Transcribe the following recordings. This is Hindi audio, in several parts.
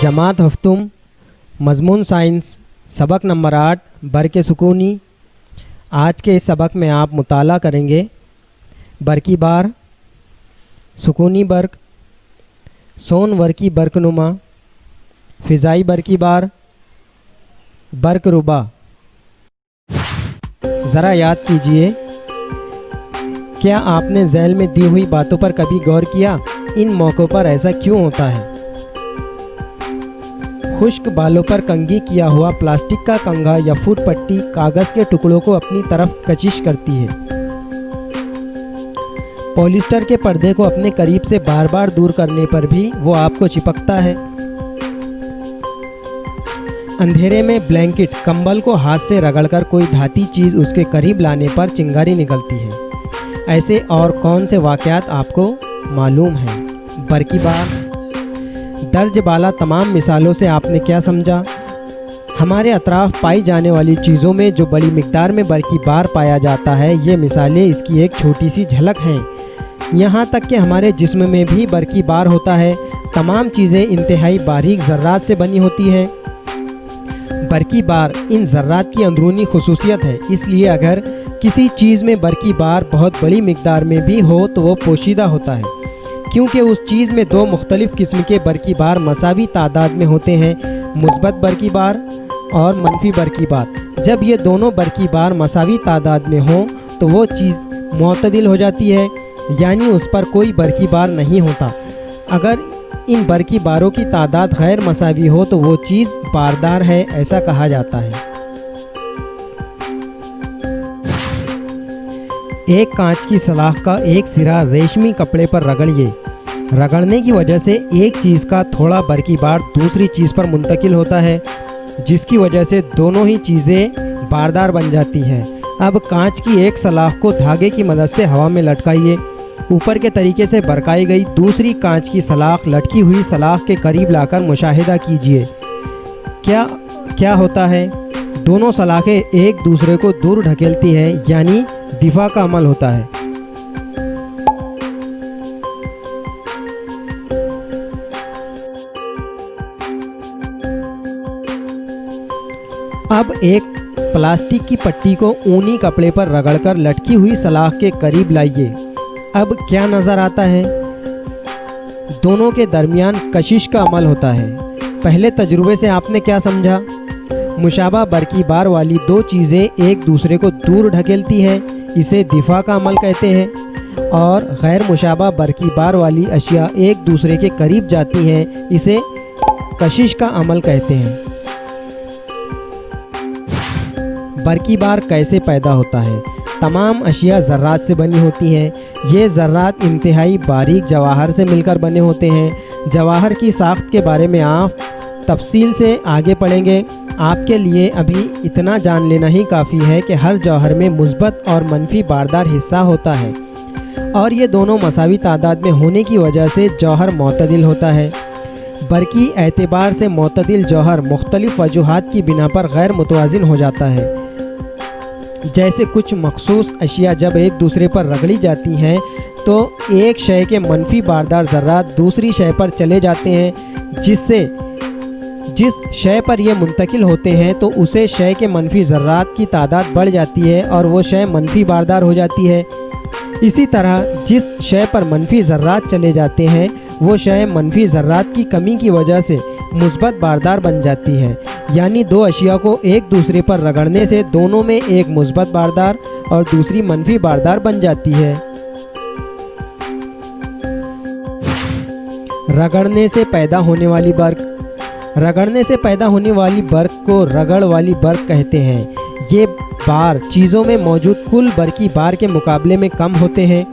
जमात हफ्तुम मज़मून साइंस सबक नंबर 8 बरक सुकूनी। आज के इस सबक में आप मुताला करेंगे बरकी बार, सुकूनी बर्क, सोन वर्की बर्कनुमा, फ़िज़ाई बरकी बार, बर्क रुबा। ज़रा याद कीजिए, क्या आपने ज़ैल में दी हुई बातों पर कभी गौर किया? इन मौक़ों पर ऐसा क्यों होता है? खुश्क बालों पर कंघी किया हुआ प्लास्टिक का कंघा या फुट पट्टी कागज़ के टुकड़ों को अपनी तरफ कशिश करती है। पॉलिस्टर के पर्दे को अपने करीब से बार बार दूर करने पर भी वो आपको चिपकता है। अंधेरे में ब्लैंकेट कंबल को हाथ से रगड़कर कोई धाती चीज़ उसके करीब लाने पर चिंगारी निकलती है। ऐसे और कौन से वाक़यात आपको मालूम हैं? बरकी बार। दर्ज बाला तमाम मिसालों से आपने क्या समझा? हमारे अतराफ़ पाई जाने वाली चीज़ों में जो बड़ी मिक़दार में बरकी बार पाया जाता है, ये मिसालें इसकी एक छोटी सी झलक हैं। यहाँ तक कि हमारे जिस्म में भी बरकी बार होता है। तमाम चीज़ें इंतहाई बारीक ज़र्रात से बनी होती हैं। बरकी बार इन ज़र्रात की अंदरूनी खुसूसियत है, इसलिए अगर किसी चीज़ में बरकी बार बहुत बड़ी मिक़दार में भी हो तो वो पोशीदा होता है, क्योंकि उस चीज़ में दो मुख्तलिफ़ किस्म के बरकी बार मसावी तादाद में होते हैं, मुस्बत बरकी बार और मनफी बरकी बार। जब ये दोनों बरकी बार मसावी तादाद में हों तो वो चीज़ मुअतदिल हो जाती है, यानी उस पर कोई बरकी बार नहीं होता। अगर इन बरकी बारों की तादाद गैर मसावी हो तो वो चीज़ बारदार है, ऐसा कहा जाता है। एक कांच की सलाख का एक सिरा रेशमी कपड़े पर रगड़िए। रगड़ने की वजह से एक चीज़ का थोड़ा बरकी बार दूसरी चीज़ पर मुंतकिल होता है, जिसकी वजह से दोनों ही चीज़ें बारदार बन जाती हैं। अब कांच की एक सलाख को धागे की मदद से हवा में लटकाइए। ऊपर के तरीके से बरकाई गई दूसरी कांच की सलाख लटकी हुई सलाख के करीब लाकर मुशाहिदा कीजिए। क्या होता है? दोनों सलाखें एक दूसरे को दूर ढकेलती हैं, यानी दिफा का अमल होता है। अब एक प्लास्टिक की पट्टी को ऊनी कपड़े पर रगड़कर लटकी हुई सलाख के करीब लाइए। अब क्या नज़र आता है? दोनों के दरमियान कशिश का अमल होता है। पहले तजुर्बे से आपने क्या समझा? मुशाबा बरकी बार वाली दो चीज़ें एक दूसरे को दूर ढकेलती हैं, इसे दिफा का अमल कहते हैं, और गैर मुशाबा बरकी बार वाली अशिया एक दूसरे के करीब जाती हैं, इसे कशिश का अमल कहते हैं। बरकी बार कैसे पैदा होता है? तमाम अशिया ज़र्रात से बनी होती हैं। ये ज़र्रात इंतहाई बारीक जवाहर से मिलकर बने होते हैं। जवाहर की साख्त के बारे में आप तफसील से आगे पढ़ेंगे। आपके लिए अभी इतना जान लेना ही काफ़ी है कि हर जौहर में मुस्बत और मनफी बारदार हिस्सा होता है, और ये दोनों मसावी तादाद में होने की वजह से जौहर मुअतदिल होता है। बरकी एतबार से मुअतदिल जौहर मुख्तलिफ़ वजूहात की बिना पर गैर मुतवाज़िन हो जाता है। जैसे कुछ मखसूस अशिया जब एक दूसरे पर रगड़ी जाती हैं तो एक शय के मनफी बारदार ज़र्रात दूसरी शय पर चले जाते हैं, जिस शय पर ये मुंतकिल होते हैं तो उसे शय के मनफी ज़र्रात की तादाद बढ़ जाती है और वो शय मनफी बारदार हो जाती है। इसी तरह जिस शय पर मनफी ज़र्रात चले जाते हैं वो शय मनफी ज़र्रात की कमी की वजह से मुस्बत बारदार बन जाती है, यानी दो अशिया को एक दूसरे पर रगड़ने से दोनों में एक मुस्बत बारदार और दूसरी मनफी बारदार बन जाती है। रगड़ने से पैदा होने वाली बर्क। रगड़ने से पैदा होने वाली बर्क को रगड़ वाली बर्क कहते हैं। ये बार चीज़ों में मौजूद कुल बरकी बार के मुकाबले में कम होते हैं।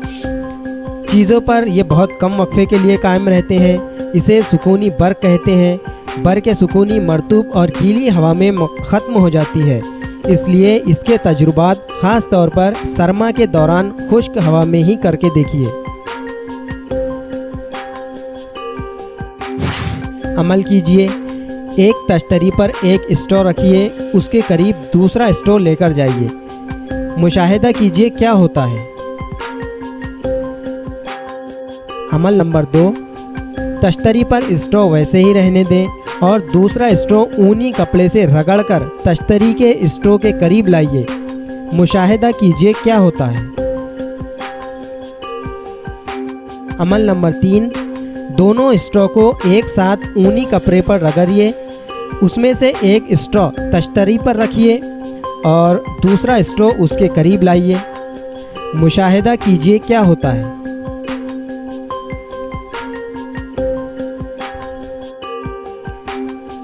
चीज़ों पर ये बहुत कम वक्फे के लिए कायम रहते हैं। इसे सुकूनी बर्क कहते हैं। बर्क सुकूनी मरतूब और गीली हवा में ख़त्म हो जाती है, इसलिए इसके तजुर्बात ख़ास तौर पर सरमा के दौरान खुश्क हवा में ही करके देखिए। अमल कीजिए। एक तश्तरी पर एक स्ट्रॉ रखिए, उसके करीब दूसरा स्ट्रॉ लेकर जाइए। मुशाहिदा कीजिए क्या होता है। अमल नंबर 2, तश्तरी पर स्ट्रॉ वैसे ही रहने दें और दूसरा स्ट्रो ऊनी कपड़े से रगड़कर तश्तरी के स्ट्रो के करीब लाइए। मुशाहिदा कीजिए क्या होता है। अमल नंबर 3, दोनों स्ट्रो को एक साथ ऊनी कपड़े पर रगड़िए। उसमें से एक स्ट्रो तश्तरी पर रखिए और दूसरा स्ट्रो उसके करीब लाइए। मुशाहिदा कीजिए क्या होता है।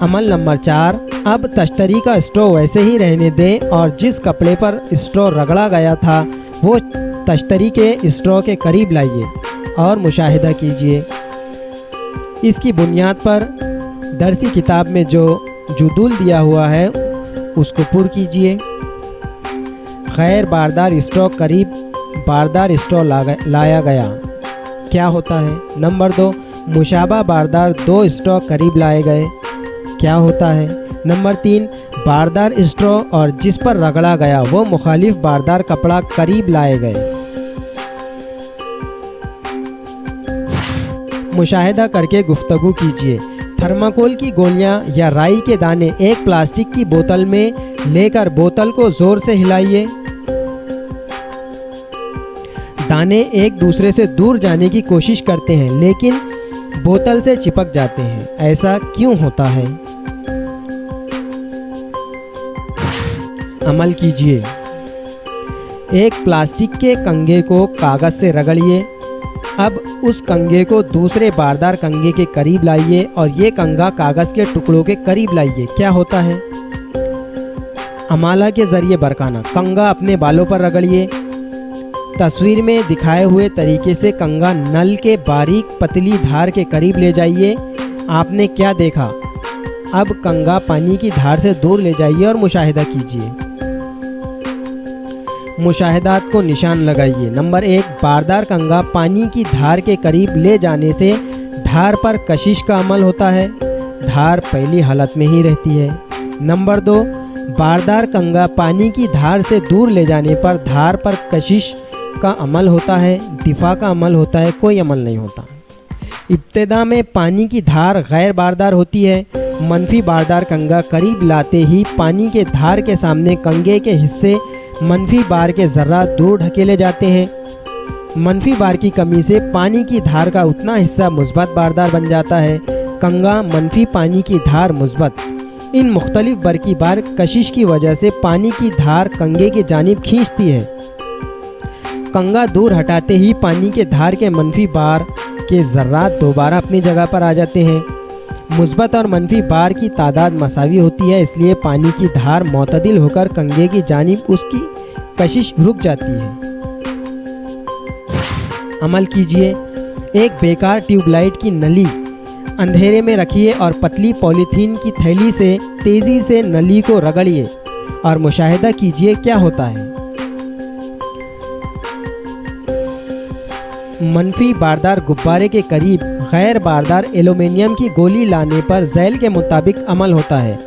अमल नंबर 4, अब तश्तरी का स्ट्रो वैसे ही रहने दें और जिस कपड़े पर स्ट्रो रगड़ा गया था वो तश्तरी के स्ट्रो के करीब लाइए और मुशाहिदा कीजिए। इसकी बुनियाद पर दरसी किताब में जो जुदुल दिया हुआ है उसको पुर कीजिए। गैर बारदार स्ट्रो करीब बारदार स्ट्रो लाया गया, क्या होता है। नंबर 2, मुशाबा बारदार 2 स्ट्रो करीब लाए गए, क्या होता है। नंबर 3, बारदार स्ट्रो और जिस पर रगड़ा गया वो मुखालिफ बारदार कपड़ा करीब लाए गए। मुशाहिदा करके गुफ्तगू कीजिए। थर्माकोल की गोलियां या राई के दाने एक प्लास्टिक की बोतल में लेकर बोतल को जोर से हिलाइए। दाने एक दूसरे से दूर जाने की कोशिश करते हैं लेकिन बोतल से चिपक जाते हैं, ऐसा क्यों होता है। अमल कीजिए। एक प्लास्टिक के कंगे को कागज से रगड़िए। अब उस कंगे को दूसरे बारदार कंगे के करीब लाइए और ये कंगा कागज के टुकड़ों के करीब लाइए, क्या होता है। अमाला के जरिए बरकाना, कंगा अपने बालों पर रगड़िए। तस्वीर में दिखाए हुए तरीके से कंगा नल के बारीक पतली धार के करीब ले जाइए। आपने क्या देखा। अब कंगा पानी की धार से दूर ले जाइए और मुशाहिदा कीजिए। मुशाहिदात को निशान लगाइए। नंबर 1, बारदार कंगा पानी की धार के करीब ले जाने से धार पर कशिश का अमल होता है, धार पहली हालत में ही रहती है। नंबर 2, बारदार कंगा पानी की धार से दूर ले जाने पर धार पर कशिश का अमल होता है, दिफा का अमल होता है, कोई अमल नहीं होता। इब्तिदा में पानी की धार गैर बारदार होती है। मनफी बारदार कंगा करीब लाते ही पानी के धार के सामने कंगे के हिस्से मनफी बार के ज़र्रा दूर ढकेले जाते हैं। मनफी बार की कमी से पानी की धार का उतना हिस्सा मुस्बत बारदार बन जाता है। कंगा मनफी पानी की धार मुस्बत, इन मुख्तलिफ बरकी बार कशिश की वजह से पानी की धार कंगे की जानिब खींचती है। कंगा दूर हटाते ही पानी के धार के मनफी बार के ज़र्रात दोबारा अपनी जगह पर आ जाते हैं। मुस्बत और मनफी बार की तादाद मसावी होती है, इसलिए पानी की धार मोतदिल होकर कंगे की जानिब उसकी कशिश रुक जाती है। अमल कीजिए। एक बेकार ट्यूबलाइट की नली अंधेरे में रखिए और पतली पॉलीथीन की थैली से तेज़ी से नली को रगड़िए और मुशाहिदा कीजिए क्या होता है। मनफी बारदार गुब्बारे के करीब गैर बारदार एल्यूमीनियम की गोली लाने पर झैल के मुताबिक अमल होता है।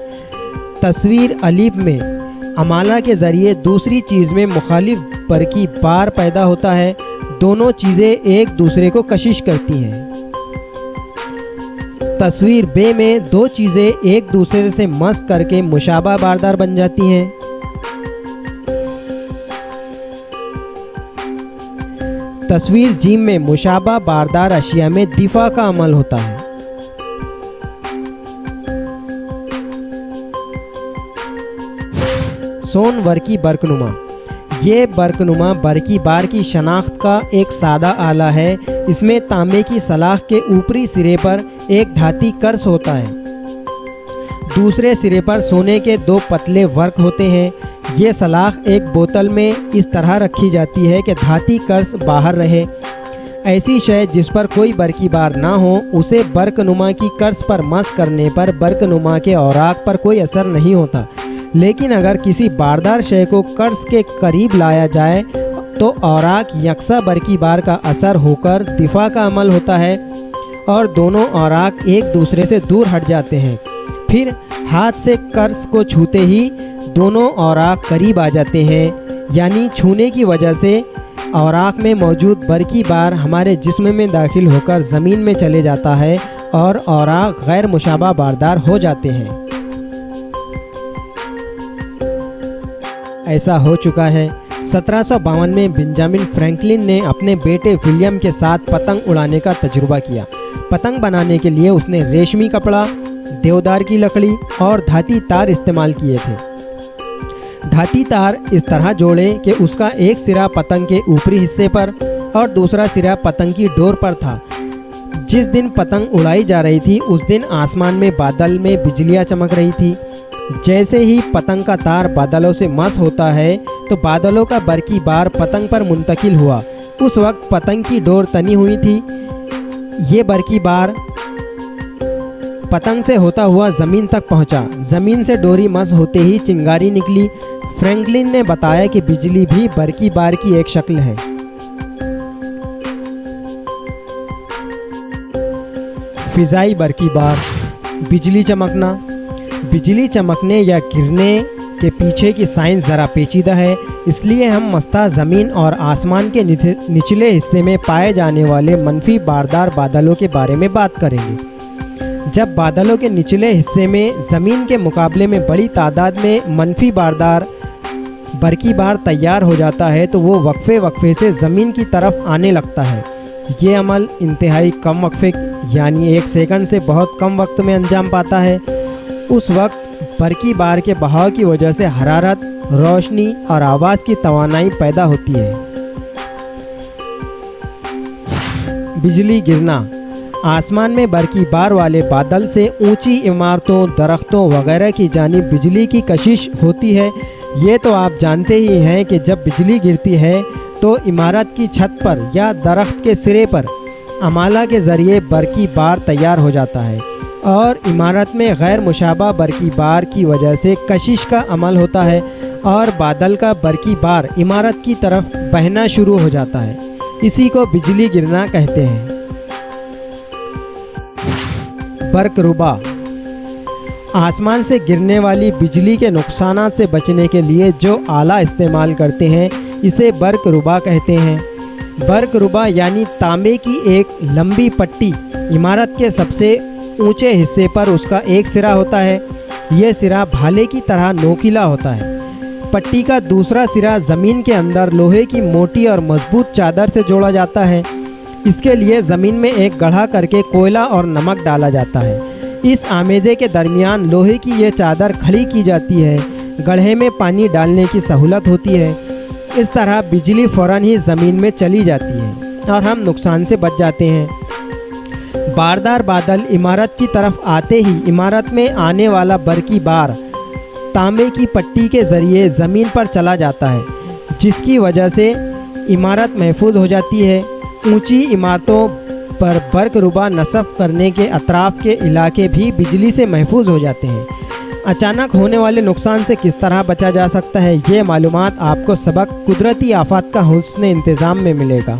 तस्वीर अलीफ में अमाला के ज़रिए दूसरी चीज़ में मुखालिफ बरकी बार पैदा होता है। दोनों चीज़ें एक दूसरे को कशिश करती हैं। तस्वीर बे में दो चीज़ें एक दूसरे से मस करके मुशाबा बारदार बन जाती हैं। तस्वीर जीम में मुशाबा बारदार अशिया में दिफा का अमल होता है। सोन वर्की बरकनुमा, ये बरकनुमा बरकी बार की शनाख्त का एक सादा आला है। इसमें तांबे की सलाख के ऊपरी सिरे पर एक धाती कर्स होता है, दूसरे सिरे पर सोने के दो पतले वर्क होते हैं। ये सलाख एक बोतल में इस तरह रखी जाती है कि धाती कर्स बाहर रहे। ऐसी शय जिस पर कोई बरकी बार ना हो उसे बरकनुमा की कर्स पर मस करने पर बरकनुमा के औराक पर कोई असर नहीं होता। लेकिन अगर किसी बारदार शय को कर्स के करीब लाया जाए तो औराक यकसा बरकी बार का असर होकर दिफा का अमल होता है और दोनों औराक एक दूसरे से दूर हट जाते हैं। फिर हाथ से कर्स को छूते ही दोनों औराक करीब आ जाते हैं, यानी छूने की वजह से औराक में मौजूद बरकी बार हमारे जिस्म में दाखिल होकर ज़मीन में चले जाता है और औराक गैर मुशाबा बारदार हो जाते हैं। ऐसा हो चुका है। 1752 में बेंजामिन फ्रैंकलिन ने अपने बेटे विलियम के साथ पतंग उड़ाने का तजुर्बा किया। पतंग बनाने के लिए उसने रेशमी कपड़ा, देवदार की लकड़ी और धाती तार इस्तेमाल किए थे। धाती तार इस तरह जोड़े कि उसका एक सिरा पतंग के ऊपरी हिस्से पर और दूसरा सिरा पतंग की डोर पर था। जिस दिन पतंग उड़ाई जा रही थी उस दिन आसमान में बादल में बिजलियां चमक रही थी। जैसे ही पतंग का तार बादलों से मस होता है तो बादलों का बरकी बार पतंग पर मुंतकिल हुआ। उस वक्त पतंग की डोर तनी हुई थी। ये बरकी बार पतंग से होता हुआ ज़मीन तक पहुंचा। ज़मीन से डोरी मस होते ही चिंगारी निकली। फ्रैंकलिन ने बताया कि बिजली भी बरकी बार की एक शक्ल है। फिजाई बरकी बार, बिजली चमकना। बिजली चमकने या गिरने के पीछे की साइंस ज़रा पेचीदा है, इसलिए हम मस्ता ज़मीन और आसमान के निचले हिस्से में पाए जाने वाले मनफी बारदार बादलों के बारे में बात करेंगे। जब बादलों के निचले हिस्से में ज़मीन के मुकाबले में बड़ी तादाद में मनफी बारदार बरकी बार तैयार हो जाता है तो वो वक्फे वक्फे से ज़मीन की तरफ आने लगता है। ये अमल इंतहाई कम वक्फे यानी 1 सेकंड से बहुत कम वक्त में अंजाम पाता है। उस वक्त बरकी बार के बहाव की वजह से हरारत, रोशनी और आवाज़ की तवानाई पैदा होती है। बिजली गिरना। आसमान में बरकी बार वाले बादल से ऊंची इमारतों, दरख्तों वगैरह की जानिब बिजली की कशिश होती है। ये तो आप जानते ही हैं कि जब बिजली गिरती है तो इमारत की छत पर या दरख्त के सिरे पर अमाला के ज़रिए बरकी बार तैयार हो जाता है और इमारत में गैर मुशाबा बरकी बार की वजह से कशिश का अमल होता है और बादल का बरकी बार इमारत की तरफ बहना शुरू हो जाता है। इसी को बिजली गिरना कहते हैं। बर्क़रुबा। आसमान से गिरने वाली बिजली के नुकसानात से बचने के लिए जो आला इस्तेमाल करते हैं इसे बर्क़रुबा कहते हैं। बर्क़रुबा यानी तांबे की एक लंबी पट्टी इमारत के सबसे ऊंचे हिस्से पर उसका एक सिरा होता है। यह सिरा भाले की तरह नोकीला होता है। पट्टी का दूसरा सिरा ज़मीन के अंदर लोहे की मोटी और मजबूत चादर से जोड़ा जाता है। इसके लिए ज़मीन में एक गड्ढा करके कोयला और नमक डाला जाता है। इस आमेजे के दरमियान लोहे की यह चादर खड़ी की जाती है। गड्ढे में पानी डालने की सहूलत होती है। इस तरह बिजली फ़ौरन ही ज़मीन में चली जाती है और हम नुकसान से बच जाते हैं। बारदार बादल इमारत की तरफ आते ही इमारत में आने वाला बरकी बार तांबे की पट्टी के ज़रिए ज़मीन पर चला जाता है, जिसकी वजह से इमारत महफूज हो जाती है। ऊंची इमारतों पर बर्क़रुबा नस्ब करने के अतराफ़ के इलाके भी बिजली से महफूज हो जाते हैं। अचानक होने वाले नुकसान से किस तरह बचा जा सकता है, ये मालूमात आपको सबक कुदरती आफात का हुस्न इंतज़ाम में मिलेगा।